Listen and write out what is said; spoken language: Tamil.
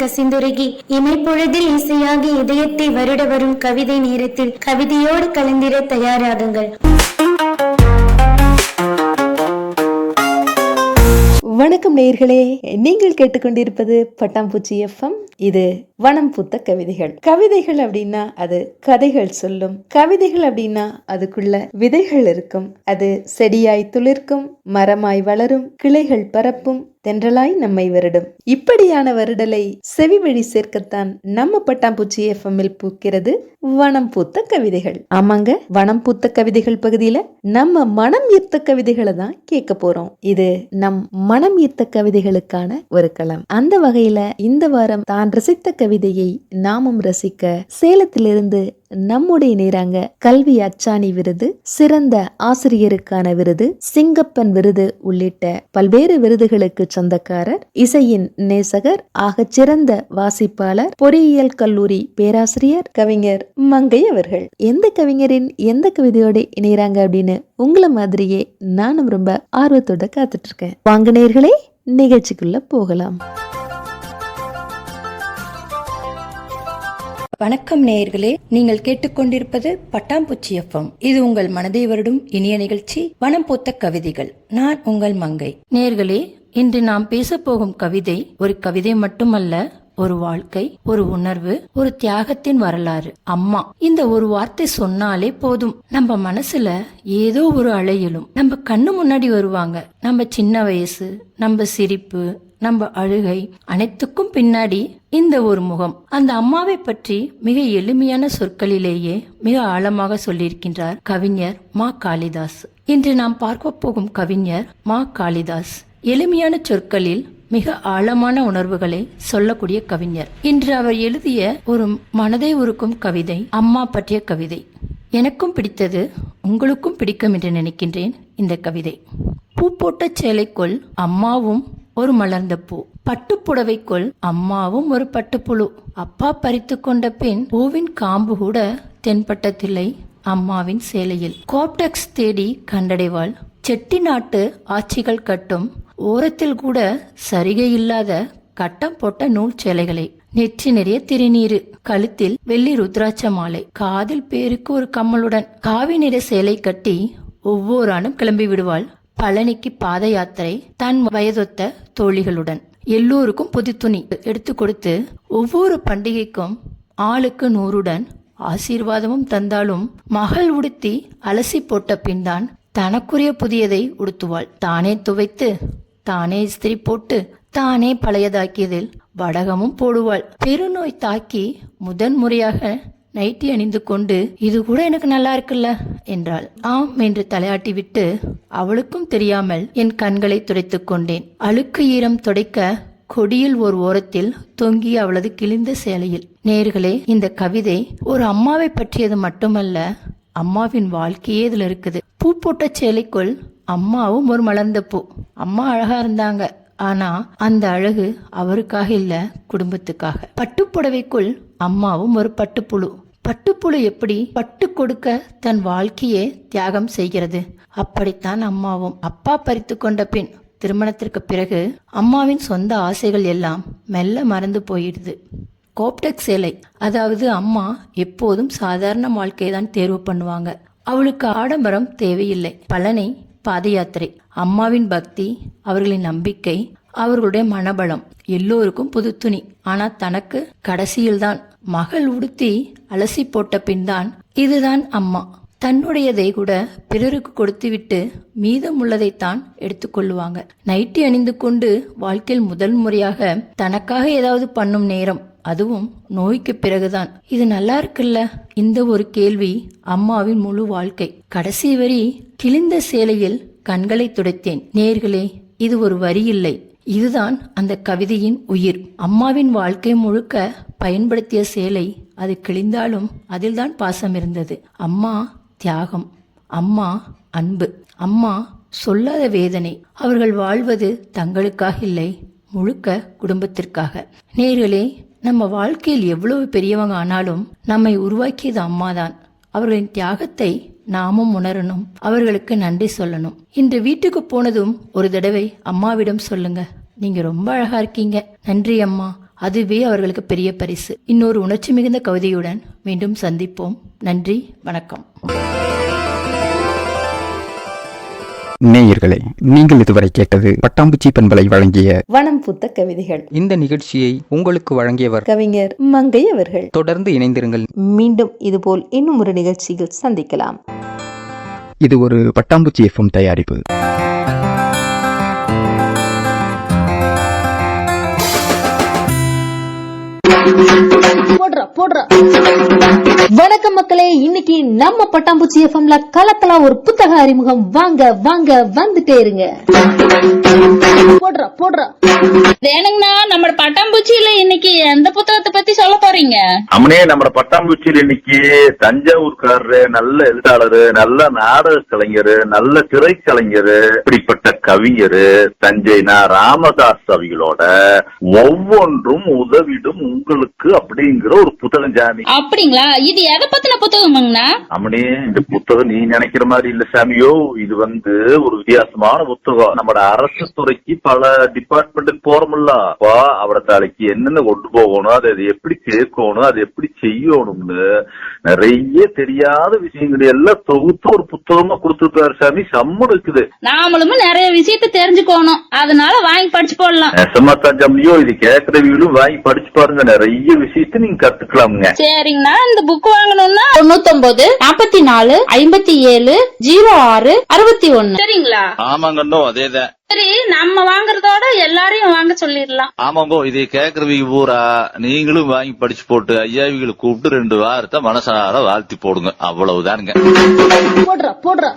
கசிந்துருகி இமைப்பொழுதில் இசையாகி இதயத்தை வருட வரும் கவிதை நேரத்தில் கவிதையோடு கலந்திட தயாராகுங்கள். வணக்கம் நேயர்களே, நீங்கள் கேட்டுக்கொண்டிருப்பது பட்டாம்பூச்சி எஃப்எம். இது வனம் பூத்த கவிதைகள். கவிதைகள் அப்படின்னா அது கதைகள் சொல்லும். கவிதைகள் அப்படின்னா அதுக்குள்ள விதைகள் இருக்கும். அது செடியாய் துளிர்க்கும், மரமாய் வளரும், கிளைகள் பரப்பும், தென்றலாய் நம்மை வருடும். இப்படியான வருடலை செவி வழி சேர்க்கத்தான் நம்ம பட்டாம்பூச்சி எஃப்எம்மில் பூக்கிறது வனம் பூத்த கவிதைகள். ஆமாங்க, வனம் பூத்த கவிதைகள் பகுதியில நம்ம மனம் ஈர்த்த கவிதைகளை தான் கேட்க போறோம். இது நம் மனம் ஈர்த்த கவிதைகளுக்கான ஒரு களம். அந்த வகையில இந்த வாரம் தான் ரசித்த கவிதையை நாமும் ரசிக்க சேலத்திலிருந்து நம்முடைய நேராங்க கல்வி அச்சாணி விருது, சிறந்த ஆசிரியருக்கான விருது, சிங்கப்பன் விருது உள்ளிட்ட பல்வேறு விருதுகளுக்கு சொந்தக்காரர், இசையின் நேசகர், ஆகச் சிறந்த வாசிப்பாளர், பொறியியல் கல்லூரி பேராசிரியர், கவிஞர் மங்கை அவர்கள். எந்த கவிஞரின் எந்த கவிதையோட இணையறாங்க அப்படின்னு உங்களை மாதிரியே நானும் ரொம்ப ஆர்வத்தோட காத்துட்டு இருக்கேன். வாங்க நேயர்களே, நிகழ்ச்சிக்குள்ள போகலாம். வணக்கம் நேயர்களே, நீங்கள் கேட்டுக்கொண்டிருப்பது பட்டாம்பூச்சி எஃப்எம். இது உங்கள் மனதை வருடும் இனிய நிகழ்ச்சி வனம் பூத்த கவிதைகள். நான் உங்கள் மங்கை. நேயர்களே, இன்று நாம் பேச போகும் கவிதை ஒரு கவிதை மட்டுமல்ல, ஒரு வாழ்க்கை, ஒரு உணர்வு, ஒரு தியாகத்தின் வரலாறு. அம்மா, இந்த ஒரு வார்த்தை சொன்னாலே போதும், நம்ம மனசுல ஏதோ ஒரு அலையிலும். நம்ம கண்ணு முன்னாடி வருவாங்க. நம்ம சின்ன வயசு, நம்ம சிரிப்பு, நம்ம அழுகை, அனைத்துக்கும் பின்னாடி இந்த ஒரு முகம். அந்த அம்மாவை பற்றி மிக எளிமையான சொற்களிலேயே மிக ஆழமாக சொல்லியிருக்கின்றார் கவிஞர் மா. காளிதாஸ். இன்று நாம் பார்க்க போகும் கவிஞர் மா. காளிதாஸ் எளிமையான சொற்களில் மிக ஆழமான உணர்வுகளை சொல்லக்கூடிய கவிஞர். இன்று அவர் எழுதிய ஒரு மனதை உருக்கும் கவிதை அம்மா பற்றிய கவிதை. எனக்கும் பிடித்தது, உங்களுக்கும் பிடிக்கும் என்று நினைக்கின்றேன். இந்த கவிதை: பூ போட்ட சேலைக்குள் அம்மாவும் ஒரு மலர்ந்த பூ, பட்டுப்புடவைக்குள் அம்மாவும் ஒரு பட்டுப்புழு. அப்பா பறித்து கொண்ட பின் பூவின் காம்பு கூட தென்பட்டதில்லை அம்மாவின் சேலையில். கோப்டெக்ஸ் தேடி கண்டடைவாள். செட்டி நாட்டு ஆட்சிகள் கட்டும் ஓரத்தில் கூட சரிகை இல்லாத கட்டம் போட்ட நூல் சேலைகளை. நெற்றி நிறைய திருநீரு, கழுத்தில் வெள்ளி ருத்ராட்ச மாலை, காதில் பேருக்கு ஒரு கம்மலுடன் காவி நிற சேலை கட்டி ஒவ்வொரு ஆண்டும் கிளம்பி விடுவாள் பழனிக்கு பாத யாத்திரை தன் வயதொத்த தோழிகளுடன். எல்லோருக்கும் புது துணி எடுத்து கொடுத்து ஒவ்வொரு பண்டிகைக்கும் ஆளுக்கு 100 ஆசீர்வாதமும் தந்தாலும் மகள் உடுத்தி அலசி போட்ட பின் தான் தனக்குரிய புதியதை உடுத்துவாள். தானே துவைத்து, தானே இஸ்திரி போட்டு, தானே பழையதாக்கியதில் வடகமும் போடுவாள். பெருநோய் தாக்கி முதன் முறையாக நைட்டி அணிந்து கொண்டு, இது கூட எனக்கு நல்லா இருக்குல்ல என்றாள். ஆம் என்று தலையாட்டி விட்டு அவளுக்கும் தெரியாமல் என் கண்களை துடைத்துக் கொண்டேன். அழுக்கு ஈரம் துடைக்க கொடியில் ஒரு ஓரத்தில் தொங்கிய அவளது கிழிந்த சேலையில். நேர்களே, இந்த கவிதை ஒரு அம்மாவை பற்றியது மட்டுமல்ல, அம்மாவின் வாழ்க்கையே இதுல இருக்குது. பூ போட்ட சேலைக்குள் அம்மாவும் ஒரு மலர்ந்த பூ. அம்மா அழகா இருந்தாங்க, ஆனா அந்த அழகு அவருக்காக இல்ல, குடும்பத்துக்காக. பட்டுப்புடவைக்குள் அம்மாவும் ஒரு பட்டுப்புழு. பட்டுப்புழு எப்படி பட்டு கொடுக்க தன் வாழ்க்கையே தியாகம் செய்கிறது, அப்படித்தான் அம்மாவும். அப்பா பறித்து கொண்ட பின் திருமணத்திற்கு பிறகு அம்மாவின் சொந்த ஆசைகள் எல்லாம் மெல்ல மறந்து போயிடுது. கோப்டெக் சேலை, அதாவது அம்மா எப்போதும் சாதாரண வாழ்க்கையை தான் தேர்வு பண்ணுவாங்க. அவளுக்கு ஆடம்பரம் தேவையில்லை. பழனி பாத யாத்திரை, அம்மாவின் பக்தி, அவர்களின் நம்பிக்கை, அவர்களுடைய மனபலம். எல்லோருக்கும் புது துணி, ஆனா தனக்கு கடைசியில்தான். மகள் உடுத்தி அலசி போட்ட பின் தான் இதுதான் அம்மா. தன்னுடையதை கூட பிறருக்கு கொடுத்து விட்டு மீதம் உள்ளதைத்தான் எடுத்துக்கொள்ளுவாங்க. நைட்டி அணிந்து கொண்டு வாழ்க்கையில் முதல் முறையாக தனக்காக ஏதாவது பண்ணும் நேரம், அதுவும் நோய்க்கு பிறகுதான். இது நல்லா இருக்குல்ல? இந்த ஒரு கேள்வி அம்மாவின் முழு வாழ்க்கை. கடைசி வரி கிழிந்த சேலையில் கண்களை துடைத்தேன். நேர்களே, இது ஒரு வரி இல்லை, இதுதான் அந்த கவிதையின் உயிர். அம்மாவின் வாழ்க்கை முழுக்க பயன்படுத்திய சேலை, அது கிழிந்தாலும் அதில்தான் பாசம் இருந்தது. அம்மா தியாகம், அம்மா அன்பு, அம்மா சொல்லாத வேதனை. அவர்கள் வாழ்வது தங்களுக்காக இல்லை, முழுக்க குடும்பத்திற்காக. நேர்களே, நம்ம வாழ்க்கையில் எவ்வளவு பெரியவங்க ஆனாலும் நம்மை உருவாக்கியது அம்மாதான். அவர்களின் தியாகத்தை நாமும் உணரணும், அவர்களுக்கு நன்றி சொல்லணும். இன்று வீட்டுக்கு போனதும் ஒரு தடவை அம்மாவிடம் சொல்லுங்க, நீங்க ரொம்ப அழகா இருக்கீங்க, நன்றி அம்மா அதுவே அவர்களுக்கு பெரிய பரிசு. இன்னொரு உணர்ச்சி மிகுந்த கவிதையுடன் மீண்டும் சந்திப்போம். நன்றி, வணக்கம். நேயர்களே, நீங்கள் இதுவரை கேட்டது பட்டாம்பூச்சி பண்பலை வழங்கிய வனம் பூத்த கவிதைகள். இந்த நிகழ்ச்சியை உங்களுக்கு வழங்கியவர் கவிஞர் மங்கை அவர்கள். தொடர்ந்து இணைந்திருங்கள். மீண்டும் இதுபோல் இன்னும் ஒரு நிகழ்ச்சியில் சந்திக்கலாம். இது ஒரு பட்டாம்பூச்சி எஃப்எம் தயாரிப்பு. வணக்கம் மக்களே, இன்னைக்கு நம்ம பட்டாம்பூச்சி எஃப்எம்ல கலக்கலா ஒரு புத்தக அறிமுகம். வாங்க வாங்க, வந்துட்டே இருங்க. வேணுங்கண்ணா, நம்ம பட்டாம்பூச்சியில இன்னைக்கு எந்த புத்தகத்தை பத்தி சொல்ல போறீங்க? அம்மனே, நம்ம பட்டாம்பூச்சியில இன்னைக்கு தஞ்சாவூர்காரரு, நல்ல எழுத்தாளரு, நல்ல நாடக கலைஞரு, நல்ல திரைக்கலைஞரு, இப்படிப்பட்ட கவிஞரு தஞ்சைனா ராமதாஸ் அவிகளோட ஒவ்வொன்றும் உதவிடும் உங்களுக்கு அப்படிங்கிற ஒரு புத்தகம் சாமி. அப்படிங்களா? இது எதை பத்தின புத்தகம்ங்கண்ணா? அம்மனே, இந்த புத்தகம் நீ நினைக்கிற மாதிரி இல்ல சாமியோ. இது ஒரு வித்தியாசமான புத்தகம். நம்ம அரசு துறைக்கு பல டிபார்ட்மெண்ட்டுக்கு போறோம்ல, அவட தலைக்கு என்னென்ன கொண்டு போகணும், அதை எப்படி கேட்கணும், அதை எப்படி செய்யணும்னு நிறைய தெரியாத விஷயங்கள் எல்லாம் தொகுத்து ஒரு புத்தகமா கொடுத்துருக்காரு சாமி. சம்மன் இருக்குது. நாமளும் நிறைய விஷயத்த தெரிஞ்சுக்கணும், அதனால வாங்கி படிச்சு போடலாம். நெசமாத்தான் சாமியோ, இது கேட்கறவங்களும் வாங்கி படிச்சு பாருங்க. நிறைய விஷயத்த நீங்க கத்துக்கலாமுங்க. சரிங்கண்ணா, இந்த புக் வாங்கணும்னா 99 44 57 06 61. சரிங்களா? ஆமாங்கண்ணோ, அதேதான். சரி, நம்ம வாங்குறதோட எல்லாரையும் வாங்க சொல்லிடலாம். ஆமாங்கோ, இதை கேக்குறவங்க பூரா நீங்களும் வாங்கி படிச்சு போட்டு ஐயாவிகளை கூப்பிட்டு 2 வாரத்தை மனசார வாழ்த்தி போடுங்க. அவ்வளவுதானுங்க. போடுற